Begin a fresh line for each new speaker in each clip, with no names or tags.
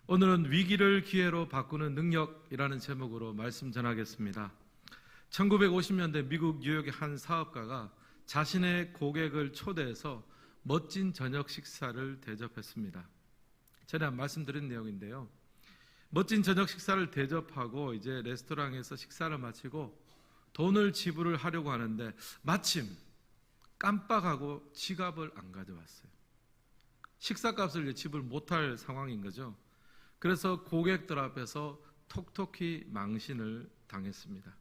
오늘은 위기를 기회로 바꾸는 능력이라는 제목으로 말씀 전하겠습니다. 1950년대 미국 뉴욕의 한 사업가가 자신의 고객을 초대해서 멋진 저녁 식사를 대접했습니다. 전에 말씀드린 내용인데요. 멋진 저녁 식사를 대접하고 이제 레스토랑에서 식사를 마치고 돈을 지불을 하려고 하는데 마침 깜빡하고 지갑을 안 가져왔어요. 식사값을 지불 못할 상황인 거죠. 그래서 고객들 앞에서 톡톡히 망신을 당했습니다.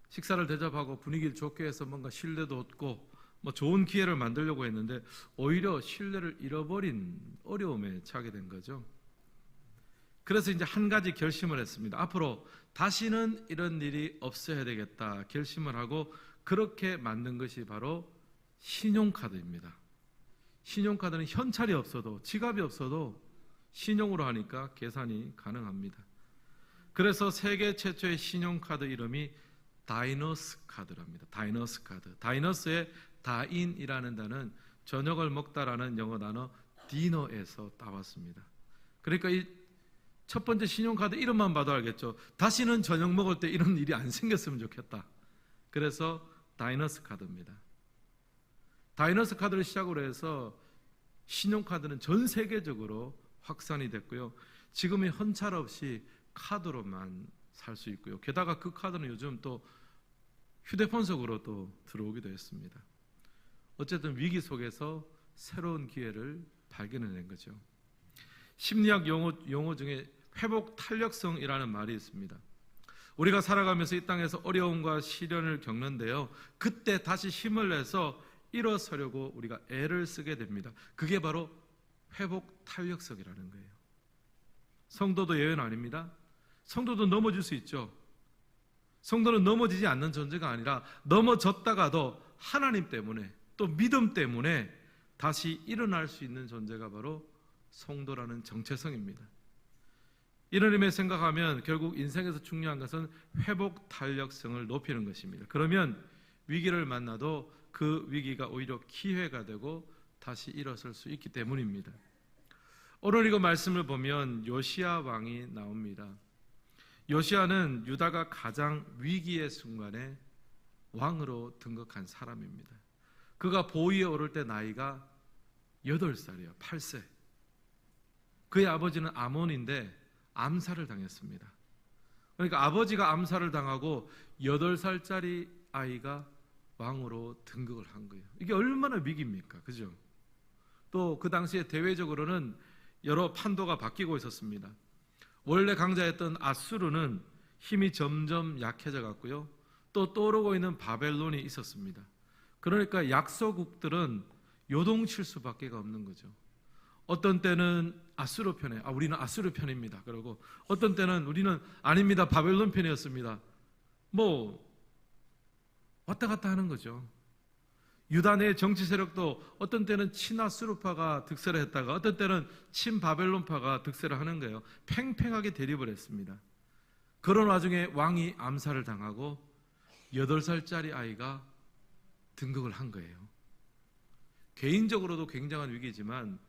식사를 대접하고 분위기를 좋게 해서 뭔가 신뢰도 얻고 좋은 기회를 만들려고 했는데 오히려 신뢰를 잃어버린 어려움에 처하게 된 거죠. 그래서 이제 한 가지 결심을 했습니다. 앞으로 다시는 이런 일이 없어야 되겠다 결심을 하고 그렇게 만든 것이 바로 신용카드입니다. 신용카드는 현찰이 없어도 지갑이 없어도 신용으로 하니까 계산이 가능합니다. 그래서 세계 최초의 신용카드 이름이 다이너스 카드랍니다. 다이너스 카드. 다이너스의 다인이라는 단어는 저녁을 먹다라는 영어 단어 디너에서 따왔습니다. 그러니까 이 첫 번째 신용카드 이름만 봐도 알겠죠. 다시는 저녁 먹을 때 이런 일이 안 생겼으면 좋겠다. 그래서 다이너스 카드입니다. 다이너스 카드를 시작으로 해서 신용카드는 전 세계적으로 확산이 됐고요. 지금은 현찰 없이 카드로만 살 수 있고요. 게다가 그 카드는 요즘 또 휴대폰 속으로 또 들어오기도 했습니다. 어쨌든 위기 속에서 새로운 기회를 발견해낸 거죠. 심리학 용어 중에 회복 탄력성이라는 말이 있습니다. 우리가 살아가면서 이 땅에서 어려움과 시련을 겪는데요. 그때 다시 힘을 내서 일어서려고 우리가 애를 쓰게 됩니다. 그게 바로 회복 탄력성이라는 거예요. 성도도 예외는 아닙니다. 성도도 넘어질 수 있죠. 성도는 넘어지지 않는 존재가 아니라 넘어졌다가도 하나님 때문에 또 믿음 때문에 다시 일어날 수 있는 존재가 바로 성도라는 정체성입니다. 이런 의미에 생각하면 결국 인생에서 중요한 것은 회복 탄력성을 높이는 것입니다. 그러면 위기를 만나도 그 위기가 오히려 기회가 되고 다시 일어설 수 있기 때문입니다. 오늘 이거 말씀을 보면 요시야 왕이 나옵니다. 요시야는 유다가 가장 위기의 순간에 왕으로 등극한 사람입니다. 그가 보위에 오를 때 나이가 8살이에요. 8세. 그의 아버지는 아몬인데 암살을 당했습니다. 그러니까 아버지가 암살을 당하고 8살짜리 아이가 왕으로 등극을 한 거예요. 이게 얼마나 위기입니까? 그죠? 또 그 당시에 대외적으로는 여러 판도가 바뀌고 있었습니다. 원래 강자였던 아수르는 힘이 점점 약해져 갔고요. 또 떠오르고 있는 바벨론이 있었습니다. 그러니까 약소국들은 요동칠 수밖에 없는 거죠. 어떤 때는 아수르 편에 우리는 아수르 편입니다. 그러고 어떤 때는 우리는 아닙니다. 바벨론 편이었습니다. 왔다 갔다 하는 거죠. 유다 내 정치 세력도 어떤 때는 친아수르파가 득세를 했다가 어떤 때는 친바벨론파가 득세를 하는 거예요. 팽팽하게 대립을 했습니다. 그런 와중에 왕이 암살을 당하고 8살짜리 아이가 등극을 한 거예요. 개인적으로도 굉장한 위기지만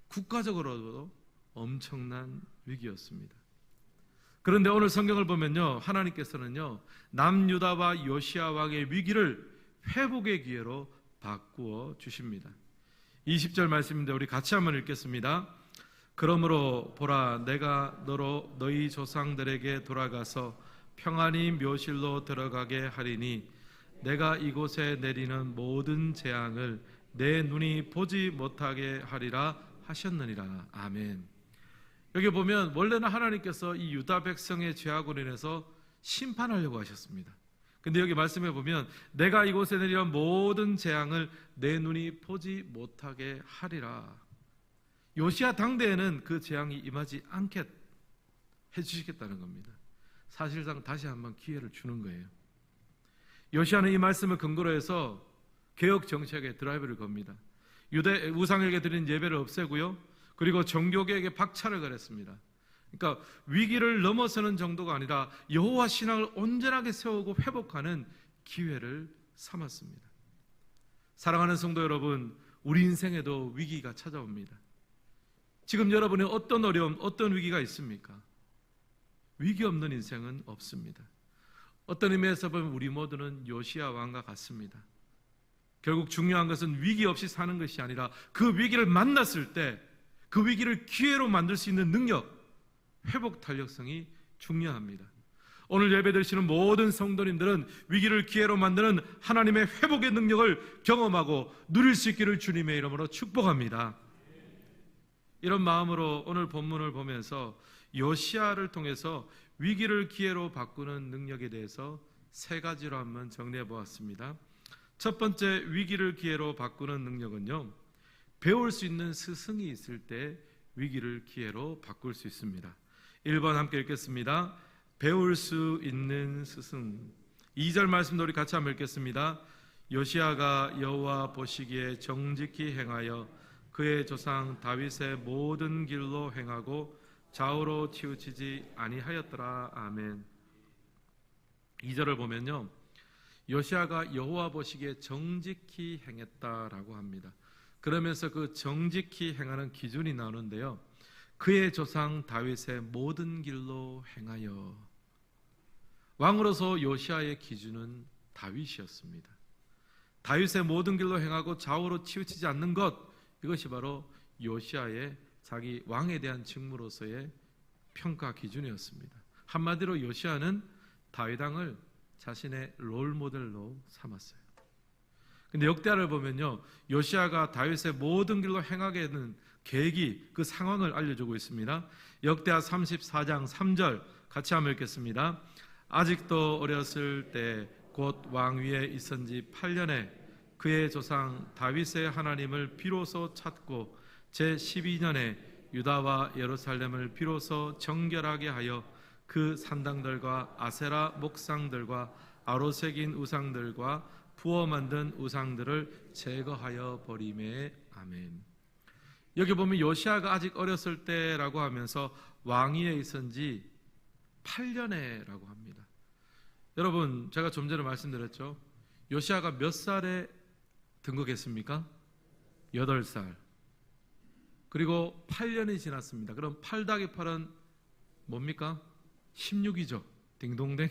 국가적으로도 엄청난 위기였습니다. 그런데 오늘 성경을 보면요, 하나님께서는요 남유다와 요시야 왕의 위기를 회복의 기회로 바꾸어 주십니다. 20절 말씀인데 우리 같이 한번 읽겠습니다. 그러므로 보라, 내가 너로 너희 조상들에게 돌아가서 평안히 묘실로 들어가게 하리니 내가 이곳에 내리는 모든 재앙을 내 눈이 보지 못하게 하리라 하셨느니라. 아멘. 여기 보면 원래는 하나님께서 이 유다 백성의 죄악으로 인해서 심판하려고 하셨습니다. 근데 여기 말씀해 보면 내가 이곳에 내리는 모든 재앙을 내 눈이 보지 못하게 하리라. 요시야 당대에는 그 재앙이 임하지 않게 해주시겠다는 겁니다. 사실상 다시 한번 기회를 주는 거예요. 요시야는 이 말씀을 근거로 해서 개혁 정책에 드라이브를 겁니다. 유대 우상에게 드린 예배를 없애고요. 그리고 종교개혁에 박차를 가했습니다. 그러니까 위기를 넘어서는 정도가 아니라 여호와 신앙을 온전하게 세우고 회복하는 기회를 삼았습니다. 사랑하는 성도 여러분, 우리 인생에도 위기가 찾아옵니다. 지금 여러분의 어떤 어려움, 어떤 위기가 있습니까? 위기 없는 인생은 없습니다. 어떤 의미에서 보면 우리 모두는 요시야 왕과 같습니다. 결국 중요한 것은 위기 없이 사는 것이 아니라 그 위기를 만났을 때 그 위기를 기회로 만들 수 있는 능력, 회복 탄력성이 중요합니다. 오늘 예배 드리시는 모든 성도님들은 위기를 기회로 만드는 하나님의 회복의 능력을 경험하고 누릴 수 있기를 주님의 이름으로 축복합니다. 이런 마음으로 오늘 본문을 보면서 요시야를 통해서 위기를 기회로 바꾸는 능력에 대해서 세 가지로 한번 정리해 보았습니다. 첫 번째, 위기를 기회로 바꾸는 능력은요, 배울 수 있는 스승이 있을 때 위기를 기회로 바꿀 수 있습니다. 1번 함께 읽겠습니다. 배울 수 있는 스승. 2절 말씀도 우리 같이 한번 읽겠습니다. 요시야가 여호와 보시기에 정직히 행하여 그의 조상 다윗의 모든 길로 행하고 좌우로 치우치지 아니하였더라. 아멘. 2절을 보면요, 요시야가 여호와 보시기에 정직히 행했다라고 합니다. 그러면서 그 정직히 행하는 기준이 나오는데요, 그의 조상 다윗의 모든 길로 행하여. 왕으로서 요시야의 기준은 다윗이었습니다. 다윗의 모든 길로 행하고 좌우로 치우치지 않는 것, 이것이 바로 요시야의 자기 왕에 대한 직무로서의 평가 기준이었습니다. 한마디로 요시야는 다윗 왕을 자신의 롤 모델로 삼았어요. 근데 역대하를 보면요, 요시야가 다윗의 모든 길로 행하게 되는 계기, 그 상황을 알려주고 있습니다. 역대하 34장 3절 같이 한번 읽겠습니다. 아직도 어렸을 때 곧 왕위에 있은 지 8년에 그의 조상 다윗의 하나님을 비로소 찾고 제12년에 유다와 예루살렘을 비로소 정결하게 하여 그 산당들과 아세라 목상들과 아로새긴 우상들과 부어 만든 우상들을 제거하여 버리매. 아멘. 여기 보면 요시야가 아직 어렸을 때라고 하면서 왕위에 있은 지 8년에라고 합니다. 여러분, 제가 좀 전에 말씀드렸죠, 요시야가 몇 살에 등극했습니까? 8살. 그리고 8년이 지났습니다. 그럼 8 더하기 8은 뭡니까? 16이죠. 딩동댕.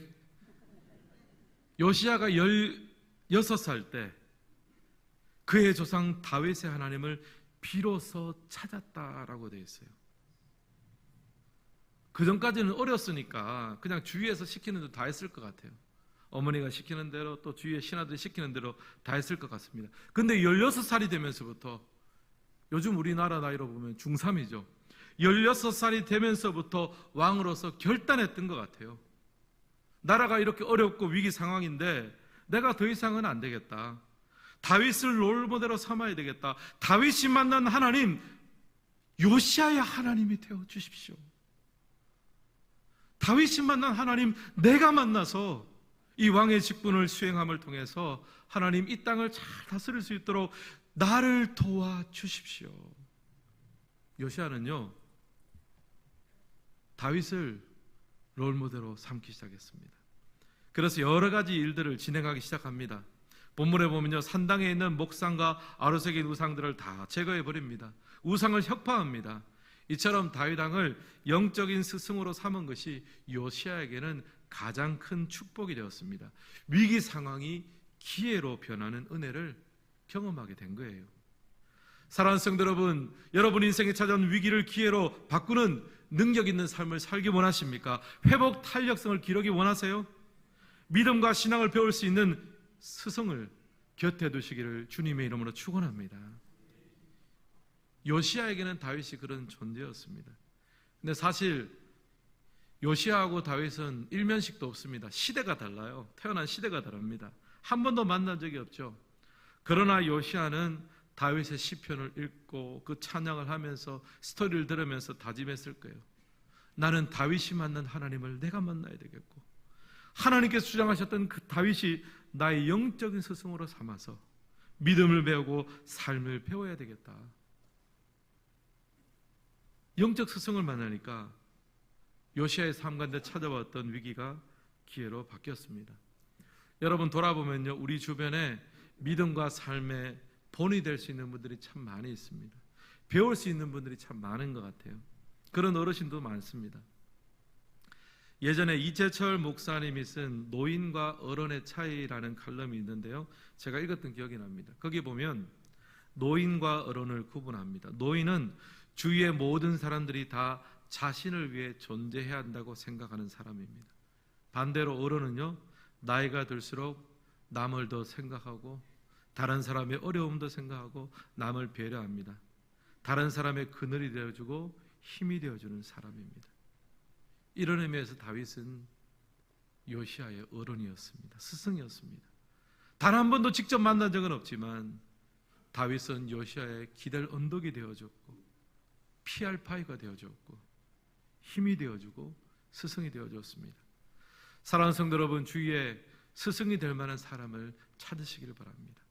요시야가 16살 때 그의 조상 다윗의 하나님을 비로소 찾았다라고 되어 있어요. 그 전까지는 어렸으니까 그냥 주위에서 시키는 대로 다 했을 것 같아요. 어머니가 시키는 대로, 또 주위의 신하들이 시키는 대로 다 했을 것 같습니다. 근데 16살이 되면서부터, 요즘 우리나라 나이로 보면 중3이죠. 16살이 되면서부터 왕으로서 결단했던 것 같아요. 나라가 이렇게 어렵고 위기 상황인데 내가 더 이상은 안 되겠다. 다윗을 롤모델로 삼아야 되겠다. 다윗이 만난 하나님, 요시야의 하나님이 되어 주십시오. 다윗이 만난 하나님, 내가 만나서 이 왕의 직분을 수행함을 통해서 하나님 이 땅을 잘 다스릴 수 있도록 나를 도와주십시오. 요시야는요, 다윗을 롤모델로 삼기 시작했습니다. 그래서 여러 가지 일들을 진행하기 시작합니다. 본문에 보면요, 산당에 있는 목상과 아로새긴 우상들을 다 제거해 버립니다. 우상을 혁파합니다. 이처럼 다윗 왕을 영적인 스승으로 삼은 것이 요시야에게는 가장 큰 축복이 되었습니다. 위기 상황이 기회로 변하는 은혜를 경험하게 된 거예요. 사랑하는 성도 여러분, 여러분 인생에 찾아온 위기를 기회로 바꾸는 능력 있는 삶을 살기 원하십니까? 회복 탄력성을 기르기 원하세요? 믿음과 신앙을 배울 수 있는 스승을 곁에 두시기를 주님의 이름으로 축원합니다. 요시야에게는 다윗이 그런 존재였습니다. 근데 사실 요시야하고 다윗은 일면식도 없습니다. 시대가 달라요. 태어난 시대가 다릅니다. 한 번도 만난 적이 없죠. 그러나 요시야는 다윗의 시편을 읽고 그 찬양을 하면서 스토리를 들으면서 다짐했을 거예요. 나는 다윗이 만난 하나님을 내가 만나야 되겠고, 하나님께서 주장하셨던 그 다윗이 나의 영적인 스승으로 삼아서 믿음을 배우고 삶을 배워야 되겠다. 영적 스승을 만나니까 요시야의 삶 가운데 찾아왔던 위기가 기회로 바뀌었습니다. 여러분 돌아보면요, 우리 주변에 믿음과 삶의 본이 될 수 있는 분들이 참 많이 있습니다. 배울 수 있는 분들이 참 많은 것 같아요. 그런 어르신도 많습니다. 예전에 이재철 목사님이 쓴 노인과 어른의 차이라는 칼럼이 있는데요, 제가 읽었던 기억이 납니다. 거기 보면 노인과 어른을 구분합니다. 노인은 주위의 모든 사람들이 다 자신을 위해 존재해야 한다고 생각하는 사람입니다. 반대로 어른은요, 나이가 들수록 남을 더 생각하고 다른 사람의 어려움도 생각하고 남을 배려합니다. 다른 사람의 그늘이 되어주고 힘이 되어주는 사람입니다. 이런 의미에서 다윗은 요시아의 어른이었습니다. 스승이었습니다. 단 한 번도 직접 만난 적은 없지만 다윗은 요시아의 기댈 언덕이 되어줬고 피할 바위가 되어줬고 힘이 되어주고 스승이 되어줬습니다. 사랑하는 성도 여러분, 주위에 스승이 될 만한 사람을 찾으시기를 바랍니다.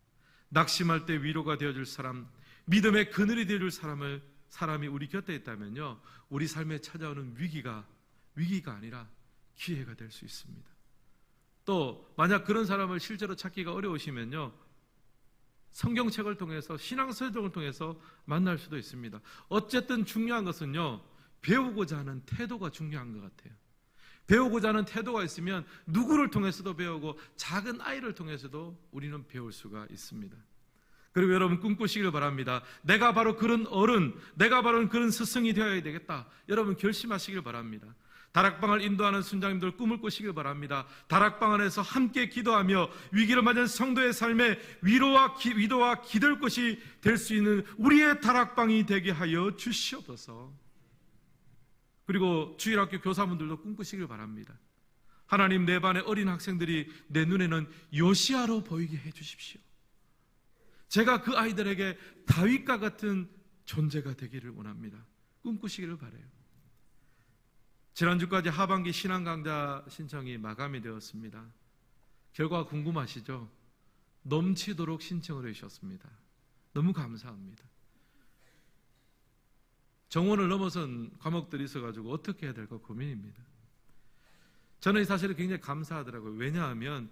낙심할 때 위로가 되어줄 사람, 믿음의 그늘이 되어줄 사람이 우리 곁에 있다면요, 우리 삶에 찾아오는 위기가 아니라 기회가 될 수 있습니다. 또 만약 그런 사람을 실제로 찾기가 어려우시면요, 성경책을 통해서, 신앙서적을 통해서 만날 수도 있습니다. 어쨌든 중요한 것은요, 배우고자 하는 태도가 중요한 것 같아요. 배우고자 하는 태도가 있으면 누구를 통해서도 배우고 작은 아이를 통해서도 우리는 배울 수가 있습니다. 그리고 여러분 꿈꾸시길 바랍니다. 내가 바로 그런 어른, 내가 바로 그런 스승이 되어야 되겠다. 여러분 결심하시길 바랍니다. 다락방을 인도하는 순장님들 꿈을 꾸시길 바랍니다. 다락방 안에서 함께 기도하며 위기를 맞은 성도의 삶에 위로와 기댈 곳이 될 수 있는 우리의 다락방이 되게 하여 주시옵소서. 그리고 주일학교 교사분들도 꿈꾸시길 바랍니다. 하나님, 내 반의 어린 학생들이 내 눈에는 요시아로 보이게 해주십시오. 제가 그 아이들에게 다윗과 같은 존재가 되기를 원합니다. 꿈꾸시기를 바라요. 지난주까지 하반기 신앙 강좌 신청이 마감이 되었습니다. 결과 궁금하시죠? 넘치도록 신청을 해주셨습니다. 너무 감사합니다. 정원을 넘어선 과목들이 있어가지고 어떻게 해야 될까 고민입니다. 저는 사실 굉장히 감사하더라고요. 왜냐하면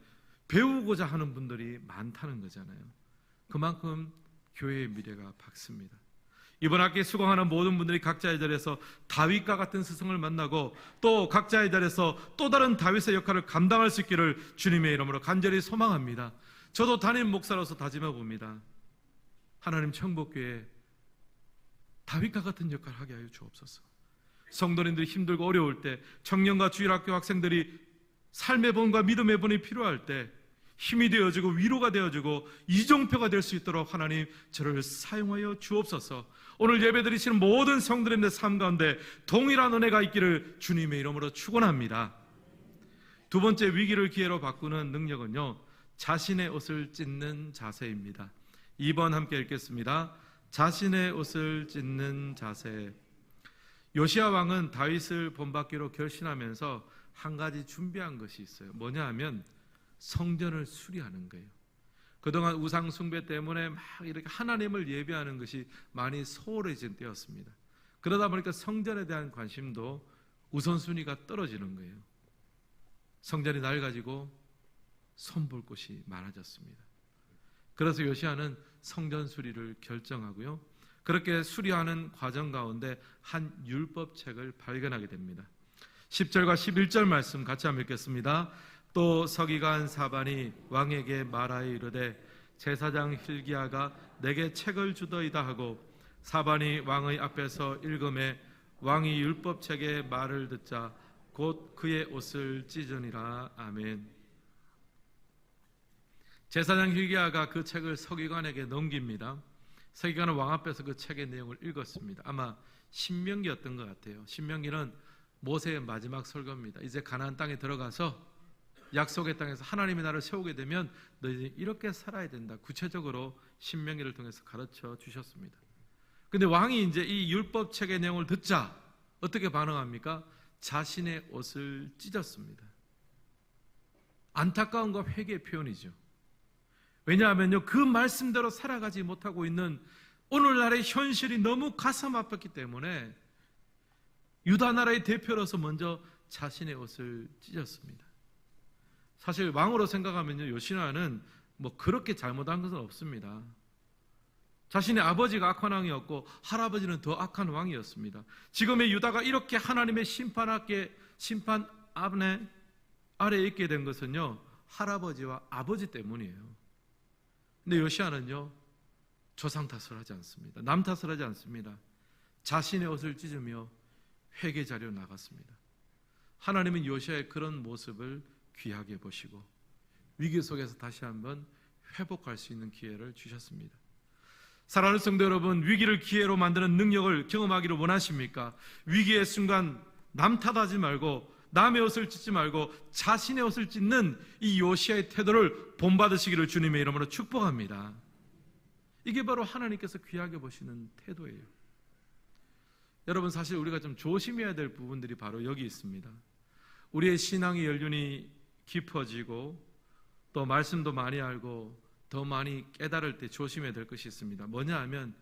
배우고자 하는 분들이 많다는 거잖아요. 그만큼 교회의 미래가 밝습니다. 이번 학기에 수강하는 모든 분들이 각자의 자리에서 다윗과 같은 스승을 만나고 또 각자의 자리에서 또 다른 다윗의 역할을 감당할 수 있기를 주님의 이름으로 간절히 소망합니다. 저도 담임 목사로서 다짐해 봅니다. 하나님, 천국교회 다윗과 같은 역할을 하게 하여 주옵소서. 성도님들이 힘들고 어려울 때, 청년과 주일학교 학생들이 삶의 본과 믿음의 본이 필요할 때 힘이 되어주고 위로가 되어주고 이정표가 될 수 있도록 하나님 저를 사용하여 주옵소서. 오늘 예배드리시는 모든 성도님의 삶 가운데 동일한 은혜가 있기를 주님의 이름으로 축원합니다. 두 번째, 위기를 기회로 바꾸는 능력은요, 자신의 옷을 찢는 자세입니다. 2번 함께 읽겠습니다. 자신의 옷을 찢는 자세. 요시야 왕은 다윗을 본받기로 결심하면서 한 가지 준비한 것이 있어요. 뭐냐 하면 성전을 수리하는 거예요. 그동안 우상 숭배 때문에 막 이렇게 하나님을 예배하는 것이 많이 소홀해진 때였습니다. 그러다 보니까 성전에 대한 관심도 우선순위가 떨어지는 거예요. 성전이 낡아지고 손볼 곳이 많아졌습니다. 그래서 요시야는 성전 수리를 결정하고요, 그렇게 수리하는 과정 가운데 한 율법책을 발견하게 됩니다. 10절과 11절 말씀 같이 한번 읽겠습니다. 또 서기관 사반이 왕에게 말하여 이르되 제사장 hil기야가 내게 책을 주더이다 하고, 사반이 왕의 앞에서 읽음에 왕이 율법책의 말을 듣자 곧 그의 옷을 찢으니라. 아멘. 제사장 hil기야가 그 책을 서기관에게 넘깁니다. 서기관은 왕 앞에서 그 책의 내용을 읽었습니다. 아마 신명기였던 것 같아요. 신명기는 모세의 마지막 설교입니다. 이제 가나안 땅에 들어가서 약속의 땅에서 하나님이 나를 세우게 되면 너희 이렇게 살아야 된다. 구체적으로 신명기를 통해서 가르쳐 주셨습니다. 근데 왕이 이제 이 율법책의 내용을 듣자 어떻게 반응합니까? 자신의 옷을 찢었습니다. 안타까움과 회개의 표현이죠. 왜냐하면요, 그 말씀대로 살아가지 못하고 있는 오늘날의 현실이 너무 가슴 아팠기 때문에 유다 나라의 대표로서 먼저 자신의 옷을 찢었습니다. 사실 왕으로 생각하면요, 요시야는 뭐 그렇게 잘못한 것은 없습니다. 자신의 아버지가 악한 왕이었고 할아버지는 더 악한 왕이었습니다. 지금의 유다가 이렇게 하나님의 심판 아래에 있게 된 것은요, 할아버지와 아버지 때문이에요. 근데 요시야는요, 조상 탓을 하지 않습니다. 남 탓을 하지 않습니다. 자신의 옷을 찢으며 회개 자리로 나갔습니다. 하나님은 요시야의 그런 모습을 귀하게 보시고 위기 속에서 다시 한번 회복할 수 있는 기회를 주셨습니다. 사랑하는 성도 여러분, 위기를 기회로 만드는 능력을 경험하기를 원하십니까? 위기의 순간 남 탓하지 말고 남의 옷을 찢지 말고 자신의 옷을 찢는 이 요시야의 태도를 본받으시기를 주님의 이름으로 축복합니다. 이게 바로 하나님께서 귀하게 보시는 태도예요. 여러분, 사실 우리가 좀 조심해야 될 부분들이 바로 여기 있습니다. 우리의 신앙의 연륜이 깊어지고 또 말씀도 많이 알고 더 많이 깨달을 때 조심해야 될 것이 있습니다. 뭐냐 하면,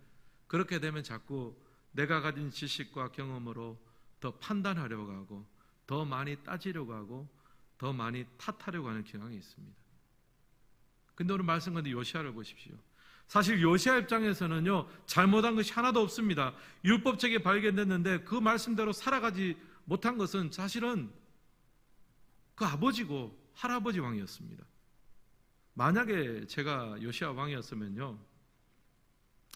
그렇게 되면 자꾸 내가 가진 지식과 경험으로 더 판단하려고 하고 더 많이 따지려고 하고 더 많이 탓하려고 하는 경향이 있습니다. 근데 오늘 말씀 가운데 요시야를 보십시오. 사실 요시야 입장에서는요, 잘못한 것이 하나도 없습니다. 율법책에 발견됐는데 그 말씀대로 살아가지 못한 것은 사실은 그 아버지고 할아버지 왕이었습니다. 만약에 제가 요시야 왕이었으면요,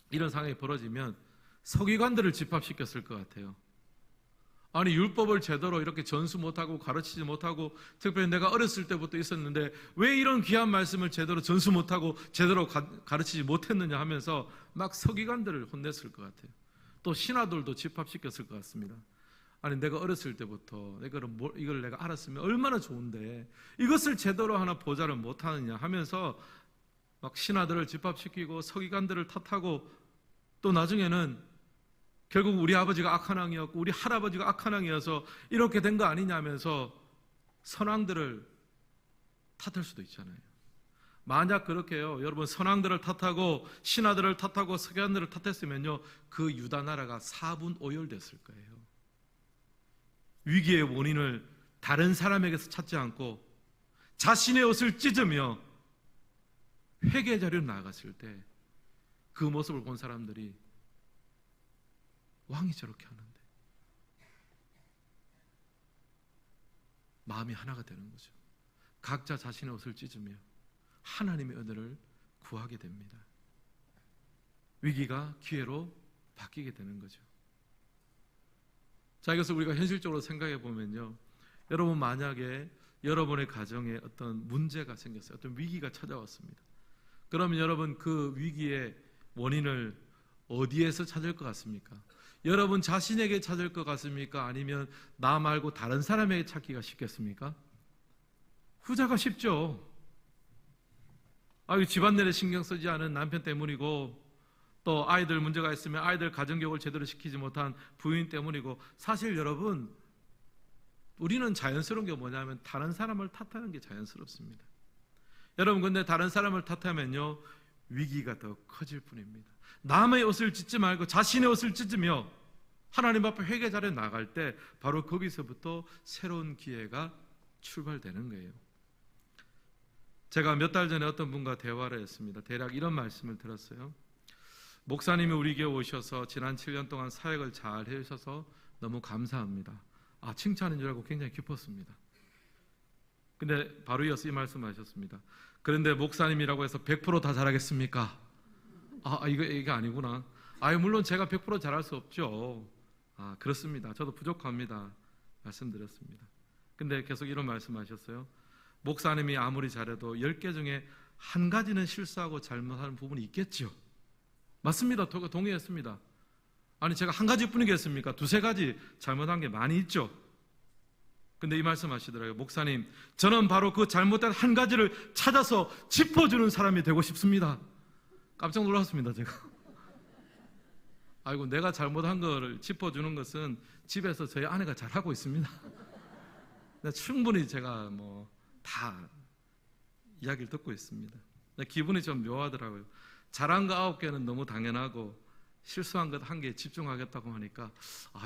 이런 상황이 벌어지면 서기관들을 집합시켰을 것 같아요. 아니, 율법을 제대로 이렇게 전수 못하고 가르치지 못하고, 특별히 내가 어렸을 때부터 있었는데 왜 이런 귀한 말씀을 제대로 전수 못하고 제대로 가르치지 못했느냐 하면서 막 서기관들을 혼냈을 것 같아요. 또 신하들도 집합시켰을 것 같습니다. 아니, 내가 어렸을 때부터 이걸 내가 알았으면 얼마나 좋은데 이것을 제대로 하나 보좌를 못하느냐 하면서 막 신하들을 집합시키고 서기관들을 탓하고, 또 나중에는 결국 우리 아버지가 악한 왕이었고 우리 할아버지가 악한 왕이어서 이렇게 된 거 아니냐면서 선왕들을 탓할 수도 있잖아요. 만약 그렇게요, 여러분, 선왕들을 탓하고 신하들을 탓하고 서기관들을 탓했으면요, 그 유다 나라가 4분 오열됐을 거예요. 위기의 원인을 다른 사람에게서 찾지 않고 자신의 옷을 찢으며 회개 자리로 나아갔을 때 그 모습을 본 사람들이 왕이 저렇게 하는데 마음이 하나가 되는 거죠. 각자 자신의 옷을 찢으며 하나님의 은혜를 구하게 됩니다. 위기가 기회로 바뀌게 되는 거죠. 자, 이것을 우리가 현실적으로 생각해 보면요, 여러분, 만약에 여러분의 가정에 어떤 문제가 생겼어요. 어떤 위기가 찾아왔습니다. 그러면 여러분, 그 위기의 원인을 어디에서 찾을 것 같습니까? 여러분 자신에게 찾을 것 같습니까? 아니면 나 말고 다른 사람에게 찾기가 쉽겠습니까? 후자가 쉽죠. 집안일에 신경 쓰지 않은 남편 때문이고, 또 아이들 문제가 있으면 아이들 가정교육을 제대로 시키지 못한 부인 때문이고, 사실 여러분, 우리는 자연스러운 게 뭐냐면 다른 사람을 탓하는 게 자연스럽습니다. 여러분, 근데 다른 사람을 탓하면요, 위기가 더 커질 뿐입니다. 남의 옷을 찢지 말고 자신의 옷을 찢으며 하나님 앞에 회개 자리에 나갈 때 바로 거기서부터 새로운 기회가 출발되는 거예요. 제가 몇 달 전에 어떤 분과 대화를 했습니다. 대략 이런 말씀을 들었어요. 목사님이 우리 교회 오셔서 지난 7년 동안 사역을 잘 해주셔서 너무 감사합니다. 칭찬인 줄 알고 굉장히 기뻤습니다. 근데 바로 이어서 이 말씀을 하셨습니다. 그런데 목사님이라고 해서 100% 다 잘하겠습니까? 이거 아니구나. 물론 제가 100% 잘할 수 없죠. 그렇습니다. 저도 부족합니다. 말씀드렸습니다. 근데 계속 이런 말씀하셨어요. 목사님이 아무리 잘해도 10개 중에 한 가지는 실수하고 잘못하는 부분이 있겠죠. 맞습니다. 동의했습니다. 제가 한 가지뿐이겠습니까? 2-3가지 잘못한 게 많이 있죠. 근데 이 말씀 하시더라고요. 목사님, 저는 바로 그 잘못된 한 가지를 찾아서 짚어주는 사람이 되고 싶습니다. 깜짝 놀랐습니다, 제가. 내가 잘못한 거를 짚어주는 것은 집에서 저희 아내가 잘하고 있습니다. 충분히 제가 다 이야기를 듣고 있습니다. 기분이 좀 묘하더라고요. 잘한 거 9개는 너무 당연하고 실수한 것 1개에 집중하겠다고 하니까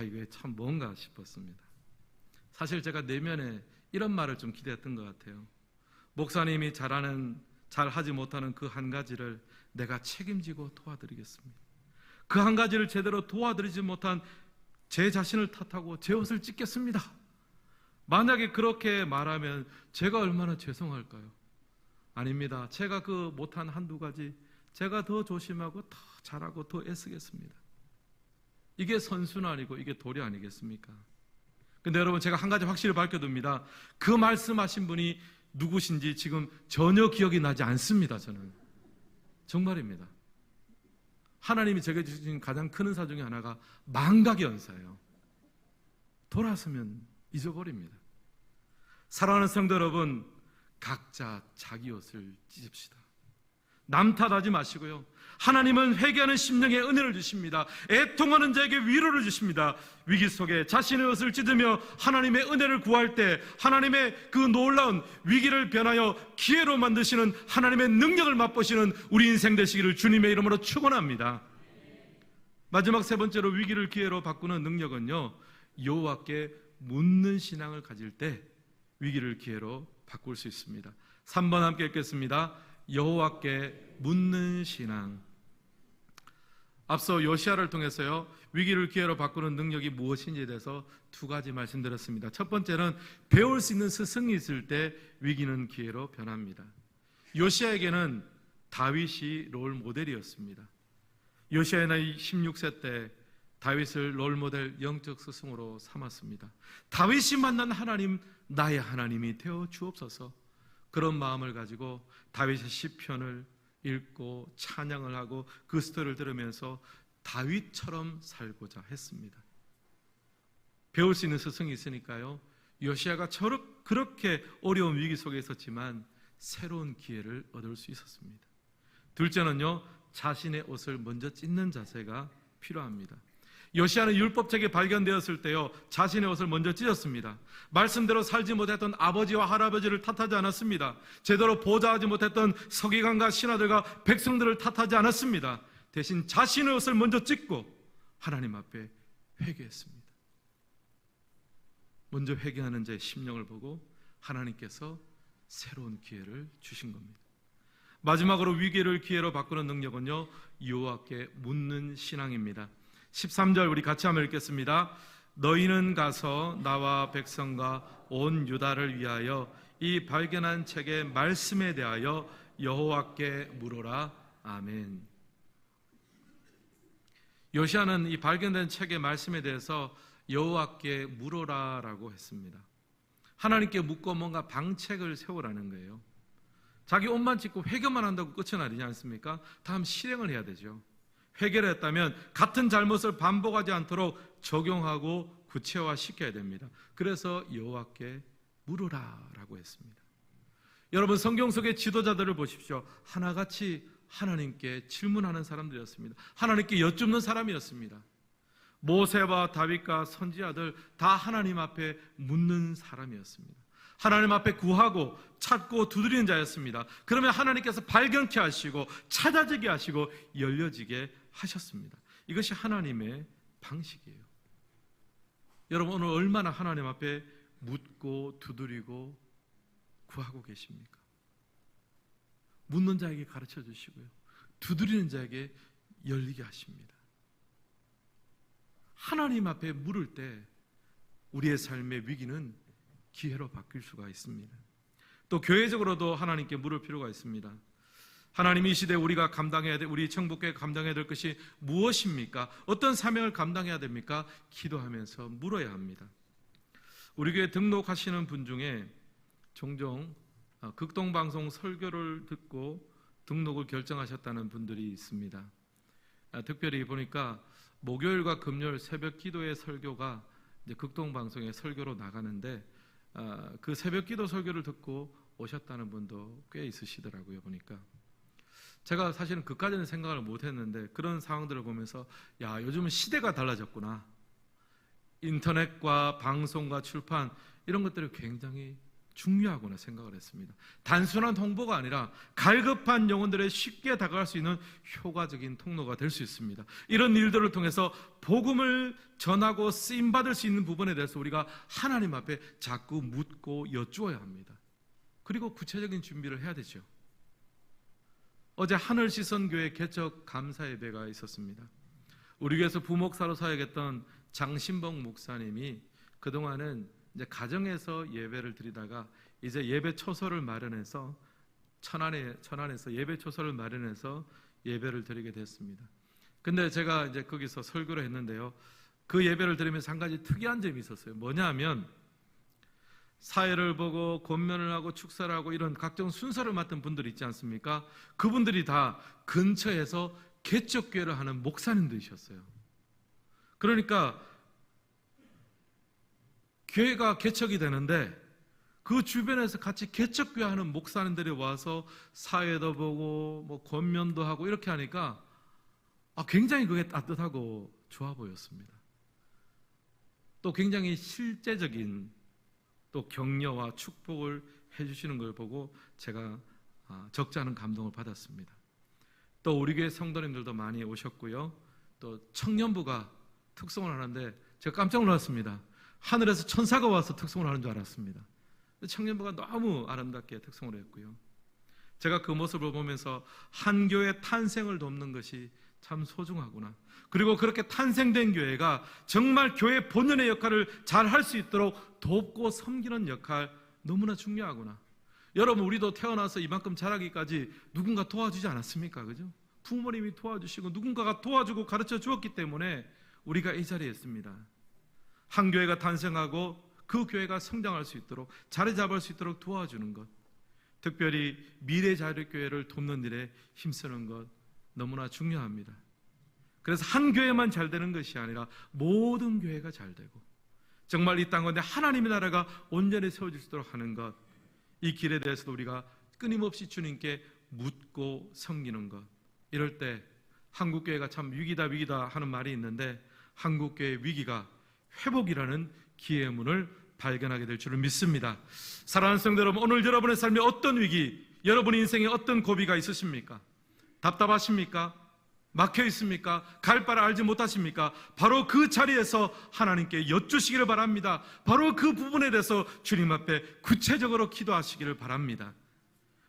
이게 참 뭔가 싶었습니다. 사실 제가 내면에 이런 말을 좀 기대했던 것 같아요. 목사님이 잘하지 못하는 그 한 가지를 내가 책임지고 도와드리겠습니다. 그 한 가지를 제대로 도와드리지 못한 제 자신을 탓하고 제 옷을 찢겠습니다. 만약에 그렇게 말하면 제가 얼마나 죄송할까요? 아닙니다. 제가 그 못한 한두 가지 제가 더 조심하고 더 잘하고 더 애쓰겠습니다. 이게 선수는 아니고 이게 도리 아니겠습니까? 근데 여러분, 제가 한 가지 확실히 밝혀둡니다. 그 말씀하신 분이 누구신지 지금 전혀 기억이 나지 않습니다. 저는 정말입니다. 하나님이 제게 주신 가장 큰 은사 중에 하나가 망각의 은사예요. 돌아서면 잊어버립니다. 사랑하는 성도 여러분, 각자 자기 옷을 찢읍시다. 남 탓하지 마시고요. 하나님은 회개하는 심령에 은혜를 주십니다. 애통하는 자에게 위로를 주십니다. 위기 속에 자신의 옷을 찢으며 하나님의 은혜를 구할 때 하나님의 그 놀라운 위기를 변하여 기회로 만드시는 하나님의 능력을 맛보시는 우리 인생 되시기를 주님의 이름으로 축원합니다. 마지막 세 번째로 위기를 기회로 바꾸는 능력은요, 여호와께 묻는 신앙을 가질 때 위기를 기회로 바꿀 수 있습니다. 3번 함께 읽겠습니다. 여호와께 묻는 신앙. 앞서 요시야를 통해서요, 위기를 기회로 바꾸는 능력이 무엇인지에 대해서 두 가지 말씀드렸습니다. 첫 번째는 배울 수 있는 스승이 있을 때 위기는 기회로 변합니다. 요시야에게는 다윗이 롤 모델이었습니다. 요시야의 나이 16세 때 다윗을 롤 모델 영적 스승으로 삼았습니다. 다윗이 만난 하나님, 나의 하나님이 되어 주옵소서. 그런 마음을 가지고 다윗의 시편을 읽고 찬양을 하고 그 스토리를 들으면서 다윗처럼 살고자 했습니다. 배울 수 있는 스승이 있으니까요, 요시야가 그렇게 어려운 위기 속에 있었지만 새로운 기회를 얻을 수 있었습니다. 둘째는요, 자신의 옷을 먼저 찢는 자세가 필요합니다. 요시야는 율법책이 발견되었을 때요, 자신의 옷을 먼저 찢었습니다. 말씀대로 살지 못했던 아버지와 할아버지를 탓하지 않았습니다. 제대로 보좌하지 못했던 서기관과 신하들과 백성들을 탓하지 않았습니다. 대신 자신의 옷을 먼저 찢고 하나님 앞에 회개했습니다. 먼저 회개하는 자의 심령을 보고 하나님께서 새로운 기회를 주신 겁니다. 마지막으로 위기를 기회로 바꾸는 능력은요, 여호와께 묻는 신앙입니다. 13절 우리 같이 한번 읽겠습니다. 너희는 가서 나와 백성과 온 유다를 위하여 이 발견한 책의 말씀에 대하여 여호와께 물어라. 아멘. 요시야는 이 발견된 책의 말씀에 대해서 여호와께 물어라라고 했습니다. 하나님께 묻고 뭔가 방책을 세우라는 거예요. 자기 옷만 찢고 회개만 한다고 끝은 아니지 않습니까? 다음 실행을 해야 되죠. 회개를 했다면 같은 잘못을 반복하지 않도록 적용하고 구체화시켜야 됩니다. 그래서 여호와께 물으라라고 했습니다. 여러분, 성경 속의 지도자들을 보십시오. 하나같이 하나님께 질문하는 사람들이었습니다. 하나님께 여쭙는 사람이었습니다. 모세와 다윗과 선지자들 다 하나님 앞에 묻는 사람이었습니다. 하나님 앞에 구하고 찾고 두드리는 자였습니다. 그러면 하나님께서 발견케 하시고 찾아지게 하시고 열려지게 하셨습니다. 이것이 하나님의 방식이에요. 여러분, 오늘 얼마나 하나님 앞에 묻고 두드리고 구하고 계십니까? 묻는 자에게 가르쳐 주시고요, 두드리는 자에게 열리게 하십니다. 하나님 앞에 물을 때 우리의 삶의 위기는 기회로 바뀔 수가 있습니다. 또 교회적으로도 하나님께 물을 필요가 있습니다. 하나님, 이 시대에 우리가 감당해야 될, 우리 청북교회가 감당해야 될 것이 무엇입니까? 어떤 사명을 감당해야 됩니까? 기도하면서 물어야 합니다. 우리 교회 등록하시는 분 중에 종종 극동방송 설교를 듣고 등록을 결정하셨다는 분들이 있습니다. 특별히 보니까 목요일과 금요일 새벽 기도의 설교가 이제 극동방송의 설교로 나가는데 그 새벽 기도 설교를 듣고 오셨다는 분도 꽤 있으시더라고요. 보니까 제가 사실은 그까지는 생각을 못했는데 그런 상황들을 보면서 야, 요즘은 시대가 달라졌구나. 인터넷과 방송과 출판 이런 것들이 굉장히 중요하구나 생각을 했습니다. 단순한 홍보가 아니라 갈급한 영혼들에 쉽게 다가갈 수 있는 효과적인 통로가 될 수 있습니다. 이런 일들을 통해서 복음을 전하고 쓰임받을 수 있는 부분에 대해서 우리가 하나님 앞에 자꾸 묻고 여쭈어야 합니다. 그리고 구체적인 준비를 해야 되죠. 어제 하늘시선교회 개척 감사 예배가 있었습니다. 우리 교회에서 부목사로 사역했던 장신봉 목사님이 그동안은 이제 가정에서 예배를 드리다가 이제 예배 초소를 마련해서 천안에서 예배 초소를 마련해서 예배를 드리게 됐습니다. 근데 제가 이제 거기서 설교를 했는데요. 그 예배를 드리면서 한 가지 특이한 점이 있었어요. 뭐냐면 사회를 보고 권면을 하고 축사를 하고 이런 각종 순서를 맡은 분들이 있지 않습니까? 그분들이 다 근처에서 개척교회를 하는 목사님들이셨어요. 그러니까 교회가 개척이 되는데 그 주변에서 같이 개척교회 하는 목사님들이 와서 사회도 보고 뭐 권면도 하고 이렇게 하니까 굉장히 그게 따뜻하고 좋아 보였습니다. 또 굉장히 실제적인 또 격려와 축복을 해주시는 걸 보고 제가 적지 않은 감동을 받았습니다. 또 우리 교회 성도님들도 많이 오셨고요. 또 청년부가 특송을 하는데 제가 깜짝 놀랐습니다. 하늘에서 천사가 와서 특송을 하는 줄 알았습니다. 청년부가 너무 아름답게 특송을 했고요. 제가 그 모습을 보면서 한 교회 탄생을 돕는 것이 참 소중하구나. 그리고 그렇게 탄생된 교회가 정말 교회 본연의 역할을 잘 할 수 있도록 돕고 섬기는 역할 너무나 중요하구나. 여러분, 우리도 태어나서 이만큼 자라기까지 누군가 도와주지 않았습니까? 그죠? 부모님이 도와주시고 누군가가 도와주고 가르쳐 주었기 때문에 우리가 이 자리에 있습니다. 한 교회가 탄생하고 그 교회가 성장할 수 있도록 자리 잡을 수 있도록 도와주는 것, 특별히 미래자유교회를 돕는 일에 힘쓰는 것 너무나 중요합니다. 그래서 한 교회만 잘 되는 것이 아니라 모든 교회가 잘 되고 정말 이 땅 가운데 하나님의 나라가 온전히 세워질 수 있도록 하는 것, 이 길에 대해서도 우리가 끊임없이 주님께 묻고 섬기는 것. 이럴 때 한국교회가 참 위기다 하는 말이 있는데 한국교회의 위기가 회복이라는 기회의 문을 발견하게 될 줄을 믿습니다. 사랑하는 성도 여러분, 오늘 여러분의 삶에 어떤 위기, 여러분의 인생에 어떤 고비가 있으십니까? 답답하십니까? 막혀 있습니까? 갈 바를 알지 못하십니까? 바로 그 자리에서 하나님께 여쭈시기를 바랍니다. 바로 그 부분에 대해서 주님 앞에 구체적으로 기도하시기를 바랍니다.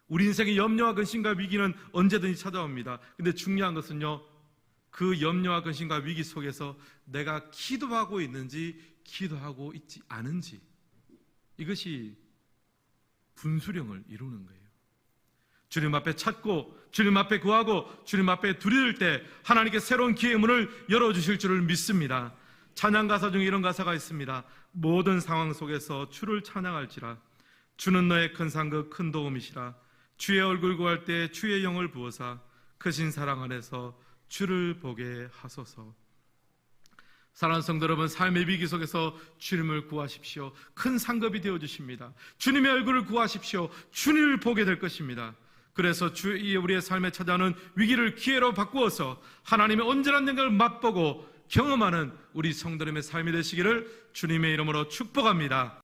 우리 인생의 염려와 근심과 위기는 언제든지 찾아옵니다. 근데 중요한 것은요, 그 염려와 근심과 위기 속에서 내가 기도하고 있는지 기도하고 있지 않은지, 이것이 분수령을 이루는 거예요. 주님 앞에 찾고 주님 앞에 구하고 주님 앞에 두려울 때 하나님께 새로운 기회의 문을 열어주실 줄을 믿습니다. 찬양 가사 중에 이런 가사가 있습니다. 모든 상황 속에서 주를 찬양할지라. 주는 너의 큰 상급 큰 도움이시라. 주의 얼굴 구할 때 주의 영을 부어사 크신 사랑 안에서 주를 보게 하소서. 사랑하는 성도 여러분, 삶의 위기 속에서 주님을 구하십시오. 큰 상급이 되어주십니다. 주님의 얼굴을 구하십시오. 주님을 보게 될 것입니다. 그래서 우리의 삶에 찾아오는 위기를 기회로 바꾸어서 하나님의 온전한 영광을 맛보고 경험하는 우리 성도님의 삶이 되시기를 주님의 이름으로 축복합니다.